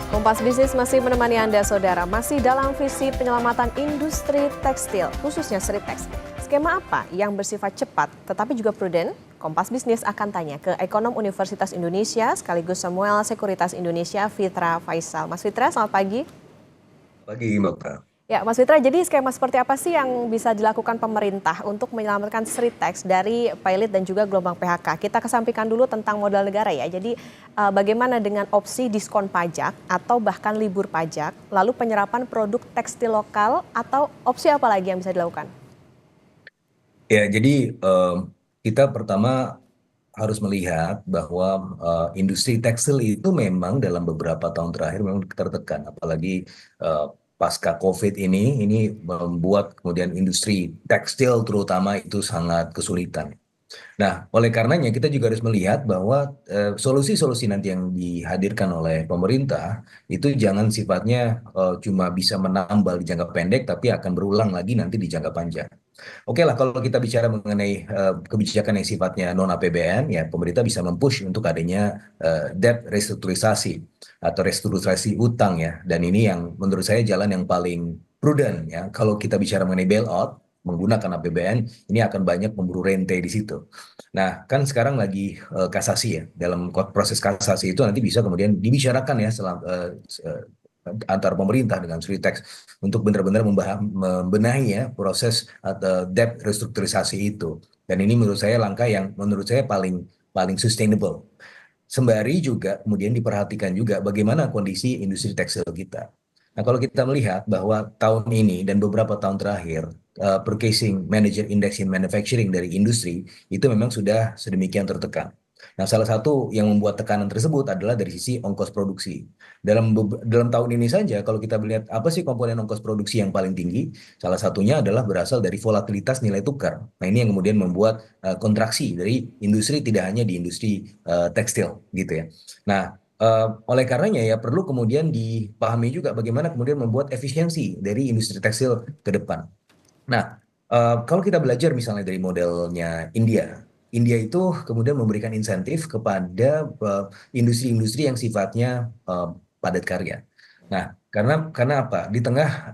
Kompas Bisnis masih menemani Anda, Saudara. Masih dalam visi penyelamatan industri tekstil, khususnya Sritex. Skema apa yang bersifat cepat tetapi juga prudent? Kompas Bisnis akan tanya ke ekonom Universitas Indonesia sekaligus Samuel Sekuritas Indonesia, Fitra Faisal. Mas Fitra, selamat pagi. Pagi, Mbak Pra. Ya, Mas Fitra, jadi skema seperti apa sih yang bisa dilakukan pemerintah untuk menyelamatkan Sritex dari pilot dan juga gelombang PHK? Kita kesampingkan dulu tentang modal negara ya. Jadi bagaimana dengan opsi diskon pajak atau bahkan libur pajak, lalu penyerapan produk tekstil lokal atau opsi apa lagi yang bisa dilakukan? Ya, jadi kita pertama harus melihat bahwa industri tekstil itu memang dalam beberapa tahun terakhir memang tertekan, apalagi eh, pasca COVID ini membuat kemudian industri tekstil terutama itu sangat kesulitan. Nah, oleh karenanya kita juga harus melihat bahwa solusi-solusi nanti yang dihadirkan oleh pemerintah itu jangan sifatnya cuma bisa menambal di jangka pendek, tapi akan berulang lagi nanti di jangka panjang. Oke lah, kalau kita bicara mengenai kebijakan yang sifatnya non APBN, ya pemerintah bisa mempush untuk adanya debt restrukturisasi atau restrukturisasi utang ya. Dan ini yang menurut saya jalan yang paling prudent ya. Kalau kita bicara mengenai bailout menggunakan APBN, ini akan banyak memburu rente di situ. Nah, kan sekarang lagi kasasi ya. Dalam proses kasasi itu nanti bisa kemudian dibicarakan ya antar pemerintah dengan Sritex untuk benar-benar membenahi ya proses atau debt restrukturisasi itu. Dan ini menurut saya langkah yang menurut saya paling paling sustainable. Sembari juga kemudian diperhatikan juga bagaimana kondisi industri tekstil kita. Nah, kalau kita melihat bahwa tahun ini dan beberapa tahun terakhir, Purchasing Manager Index in Manufacturing dari industri itu memang sudah sedemikian tertekan. Nah, salah satu yang membuat tekanan tersebut adalah dari sisi ongkos produksi. Dalam tahun ini saja, kalau kita melihat apa sih komponen ongkos produksi yang paling tinggi, salah satunya adalah berasal dari volatilitas nilai tukar. Nah, ini yang kemudian membuat kontraksi dari industri tidak hanya di industri tekstil gitu ya. Nah, oleh karenanya ya perlu kemudian dipahami juga bagaimana kemudian membuat efisiensi dari industri tekstil ke depan. Nah, kalau kita belajar misalnya dari modelnya India, India itu kemudian memberikan insentif kepada industri-industri yang sifatnya padat karya. Nah, karena apa? Di tengah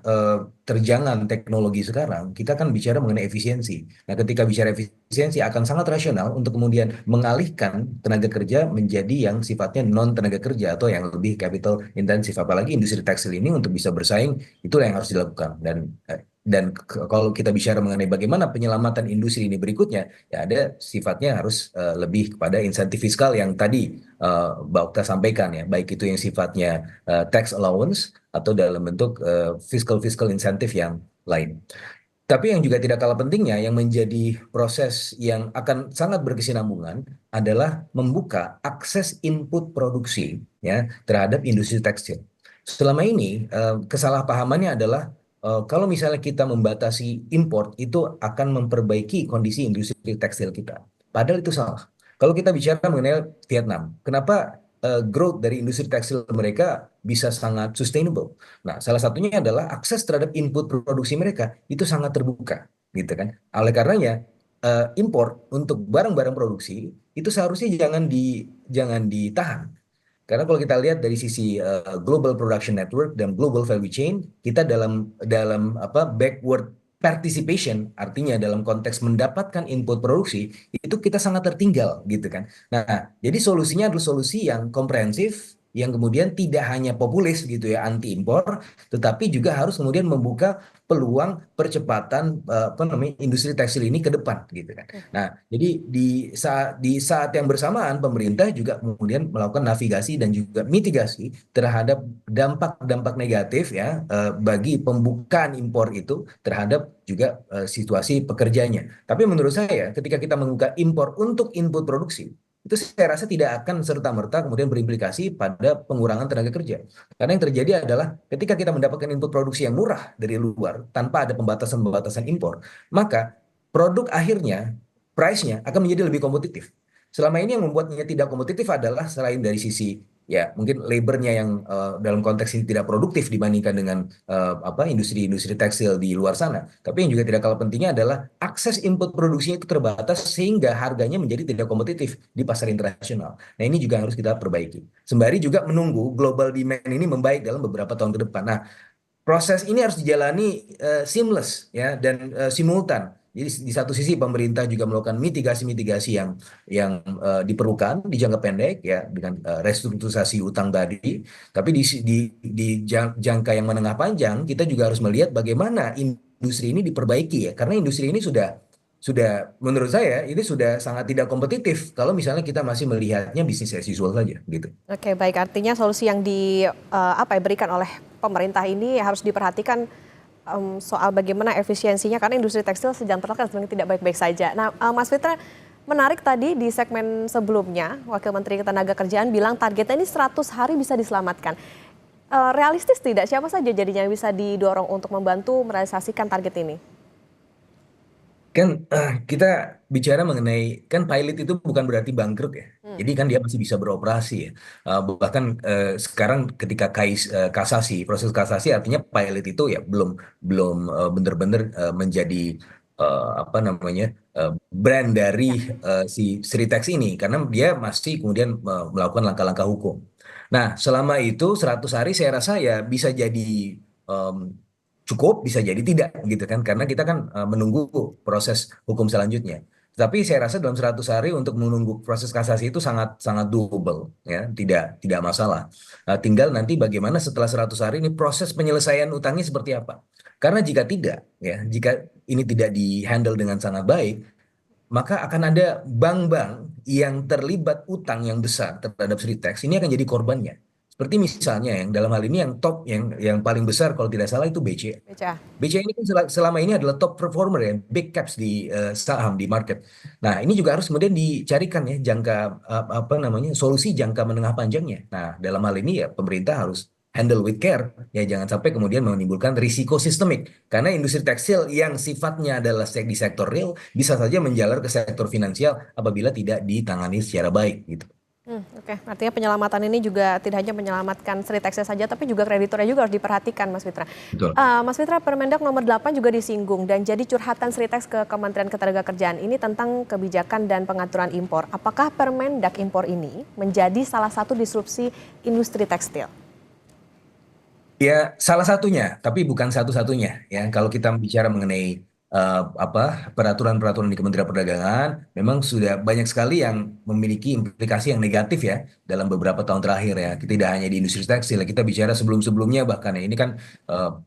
terjangan teknologi sekarang, kita kan bicara mengenai efisiensi. Nah, ketika bicara efisiensi akan sangat rasional untuk kemudian mengalihkan tenaga kerja menjadi yang sifatnya non tenaga kerja atau yang lebih capital intensif. Apalagi industri tekstil ini untuk bisa bersaing itulah yang harus dilakukan. Dan kalau kita bicara mengenai bagaimana penyelamatan industri ini berikutnya, ya ada sifatnya harus lebih kepada insentif fiskal yang tadi Mbak Okta sampaikan ya, baik itu yang sifatnya tax allowance atau dalam bentuk fiscal insentif yang lain. Tapi yang juga tidak kalah pentingnya, yang menjadi proses yang akan sangat berkesinambungan adalah membuka akses input produksi ya terhadap industri tekstil. Selama ini kesalahpahamannya adalah kalau misalnya kita membatasi import itu akan memperbaiki kondisi industri tekstil kita. Padahal itu salah. Kalau kita bicara mengenai Vietnam, kenapa growth dari industri tekstil mereka bisa sangat sustainable? Nah, salah satunya adalah akses terhadap input produksi mereka itu sangat terbuka, gitu kan? Oleh karenanya impor untuk barang-barang produksi itu seharusnya jangan ditahan. Karena kalau kita lihat dari sisi global production network dan global value chain, kita dalam dalam apa backward participation, artinya dalam konteks mendapatkan input produksi itu kita sangat tertinggal gitu kan. Nah, jadi solusinya adalah solusi yang komprehensif yang kemudian tidak hanya populis gitu ya anti impor, tetapi juga harus kemudian membuka peluang percepatan apa namanya industri tekstil ini ke depan gitu kan. Nah, jadi di saat yang bersamaan pemerintah juga kemudian melakukan navigasi dan juga mitigasi terhadap dampak-dampak negatif ya bagi pembukaan impor itu terhadap juga situasi pekerjanya. Tapi menurut saya ketika kita membuka impor untuk input produksi itu saya rasa tidak akan serta-merta kemudian berimplikasi pada pengurangan tenaga kerja. Karena yang terjadi adalah ketika kita mendapatkan input produksi yang murah dari luar tanpa ada pembatasan-pembatasan impor, maka produk akhirnya price-nya akan menjadi lebih kompetitif. Selama ini yang membuatnya tidak kompetitif adalah selain dari sisi ya mungkin labornya yang dalam konteks ini tidak produktif dibandingkan dengan industri-industri tekstil di luar sana. Tapi yang juga tidak kalah pentingnya adalah akses input produksinya itu terbatas sehingga harganya menjadi tidak kompetitif di pasar internasional. Nah ini juga harus kita perbaiki. Sembari juga menunggu global demand ini membaik dalam beberapa tahun ke depan. Nah, proses ini harus dijalani seamless ya dan simultan. Jadi di satu sisi pemerintah juga melakukan mitigasi-mitigasi yang diperlukan di jangka pendek ya dengan restrukturisasi utang tadi. Tapi di jangka yang menengah panjang kita juga harus melihat bagaimana industri ini diperbaiki ya. Karena industri ini sudah menurut saya ini sudah sangat tidak kompetitif kalau misalnya kita masih melihatnya bisnis as usual saja gitu. Oke, baik. Artinya solusi yang diberikan oleh pemerintah ini harus diperhatikan soal bagaimana efisiensinya karena industri tekstil sedang tertekan sebenarnya tidak baik-baik saja. Nah, Mas Fitra, menarik tadi di segmen sebelumnya Wakil Menteri Ketenagakerjaan bilang targetnya ini 100 hari bisa diselamatkan. Realistis tidak? Siapa saja jadinya yang bisa didorong untuk membantu merealisasikan target ini? Kan kita bicara mengenai kan pilot itu bukan berarti bangkrut ya. Jadi kan dia masih bisa beroperasi ya. Bahkan sekarang ketika kasasi, proses kasasi artinya pilot itu ya belum belum benar-benar menjadi apa namanya brand dari Ya. si Sritex ini karena dia masih kemudian melakukan langkah-langkah hukum. Nah, selama itu 100 hari saya rasa ya bisa jadi em, cukup bisa jadi tidak gitu kan karena kita kan menunggu proses hukum selanjutnya. Tapi saya rasa dalam 100 hari untuk menunggu proses kasasi itu sangat sangat doable ya, tidak masalah. Tinggal nanti bagaimana setelah 100 hari ini proses penyelesaian utangnya seperti apa. Karena jika tidak ya, jika ini tidak dihandle dengan sangat baik, maka akan ada bank-bank yang terlibat utang yang besar terhadap Sritex ini akan jadi korbannya. Seperti misalnya yang dalam hal ini yang top yang paling besar kalau tidak salah itu BCA. Beca. BCA ini kan selama ini adalah top performer ya, big caps di saham di market. Nah, ini juga harus kemudian dicarikan ya jangka apa namanya solusi jangka menengah panjangnya. Nah, dalam hal ini ya pemerintah harus handle with care ya jangan sampai kemudian menimbulkan risiko sistemik karena industri tekstil yang sifatnya adalah di sektor real bisa saja menjalar ke sektor finansial apabila tidak ditangani secara baik gitu. Oke. Artinya penyelamatan ini juga tidak hanya menyelamatkan Sritexnya saja, tapi juga krediturnya juga harus diperhatikan, Mas Fitra. Betul. Mas Fitra, Permendak nomor 8 juga disinggung dan jadi curhatan Sritex ke Kementerian Ketenagakerjaan ini tentang kebijakan dan pengaturan impor. Apakah Permendak impor ini menjadi salah satu disrupsi industri tekstil? Ya, salah satunya, tapi bukan satu-satunya. Ya, kalau kita bicara mengenai peraturan-peraturan di Kementerian Perdagangan, memang sudah banyak sekali yang memiliki implikasi yang negatif ya dalam beberapa tahun terakhir ya. Tidak hanya di industri tekstil, kita bicara sebelum-sebelumnya bahkan ya ini kan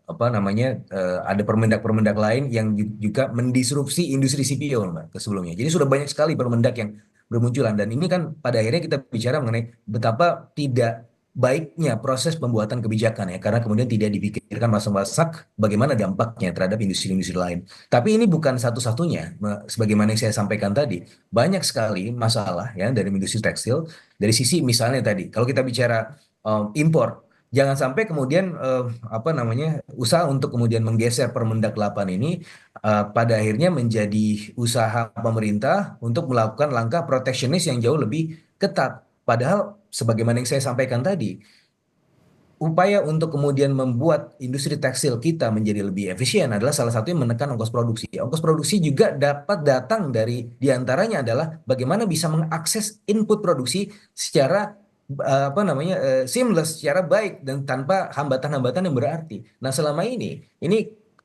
apa namanya ada permendak-permendak lain yang juga mendisrupsi industri CPO Mbak, ke sebelumnya. Jadi sudah banyak sekali permendak yang bermunculan dan ini kan pada akhirnya kita bicara mengenai betapa tidak baiknya proses pembuatan kebijakan ya karena kemudian tidak dipikirkan masak-masak bagaimana dampaknya terhadap industri-industri lain. Tapi ini bukan satu-satunya, sebagaimana yang saya sampaikan tadi, banyak sekali masalah ya dari industri tekstil dari sisi misalnya tadi kalau kita bicara impor, jangan sampai kemudian apa namanya usaha untuk kemudian menggeser Permendak 8 ini pada akhirnya menjadi usaha pemerintah untuk melakukan langkah proteksionis yang jauh lebih ketat. Padahal sebagaimana yang saya sampaikan tadi, upaya untuk kemudian membuat industri tekstil kita menjadi lebih efisien adalah salah satunya menekan ongkos produksi. Ongkos produksi juga dapat datang dari diantaranya adalah bagaimana bisa mengakses input produksi secara apa namanya seamless, secara baik dan tanpa hambatan-hambatan yang berarti. Nah selama ini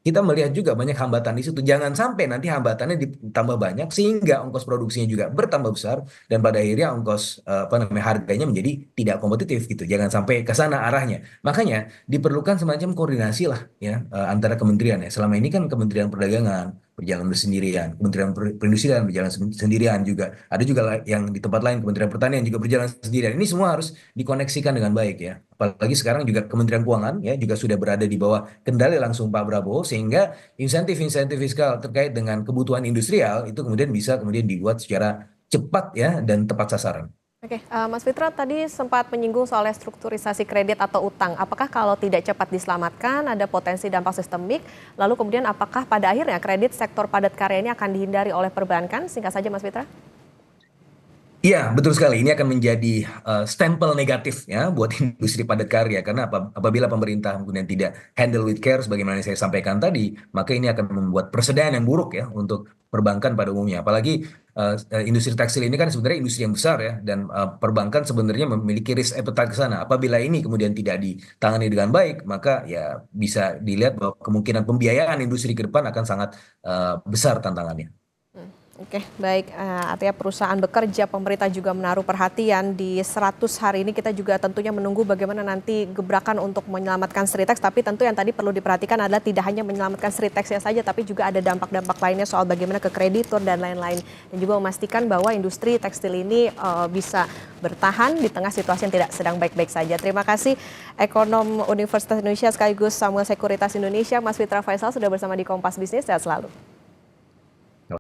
kita melihat juga banyak hambatan di situ. Jangan sampai nanti hambatannya ditambah banyak sehingga ongkos produksinya juga bertambah besar dan pada akhirnya ongkos apa namanya harganya menjadi tidak kompetitif gitu. Jangan sampai ke sana arahnya. Makanya diperlukan semacam koordinasi lah ya antara kementerian ya. Selama ini kan Kementerian Perdagangan berjalan bersendirian, Kementerian Perindustrian berjalan sendirian juga. Ada juga yang di tempat lain Kementerian Pertanian juga berjalan sendirian. Ini semua harus dikoneksikan dengan baik ya. Apalagi sekarang juga Kementerian Keuangan ya juga sudah berada di bawah kendali langsung Pak Prabowo sehingga insentif-insentif fiskal terkait dengan kebutuhan industrial itu kemudian bisa kemudian dibuat secara cepat ya dan tepat sasaran. Oke, Mas Fitra tadi sempat menyinggung soal strukturisasi kredit atau utang. Apakah kalau tidak cepat diselamatkan ada potensi dampak sistemik? Lalu kemudian apakah pada akhirnya kredit sektor padat karya ini akan dihindari oleh perbankan? Singkat saja Mas Fitra. Iya, betul sekali. Ini akan menjadi stempel negatif ya buat industri padat karya karena apabila pemerintah kemudian tidak handle with care sebagaimana yang saya sampaikan tadi, maka ini akan membuat persediaan yang buruk ya untuk perbankan pada umumnya. Apalagi industri tekstil ini kan sebenarnya industri yang besar ya dan perbankan sebenarnya memiliki risk appetite ke sana. Apabila ini kemudian tidak ditangani dengan baik, maka ya bisa dilihat bahwa kemungkinan pembiayaan industri ke depan akan sangat besar tantangannya. Oke, baik. Artinya perusahaan bekerja, pemerintah juga menaruh perhatian di 100 hari ini. Kita juga tentunya menunggu bagaimana nanti gebrakan untuk menyelamatkan Sritex. Tapi tentu yang tadi perlu diperhatikan adalah tidak hanya menyelamatkan Sritexnya saja, tapi juga ada dampak-dampak lainnya soal bagaimana ke kreditur dan lain-lain. Dan juga memastikan bahwa industri tekstil ini bisa bertahan di tengah situasi yang tidak sedang baik-baik saja. Terima kasih Ekonom Universitas Indonesia sekaligus Samuel Sekuritas Indonesia, Mas Fitra Faisal sudah bersama di Kompas Bisnis. Sehat selalu.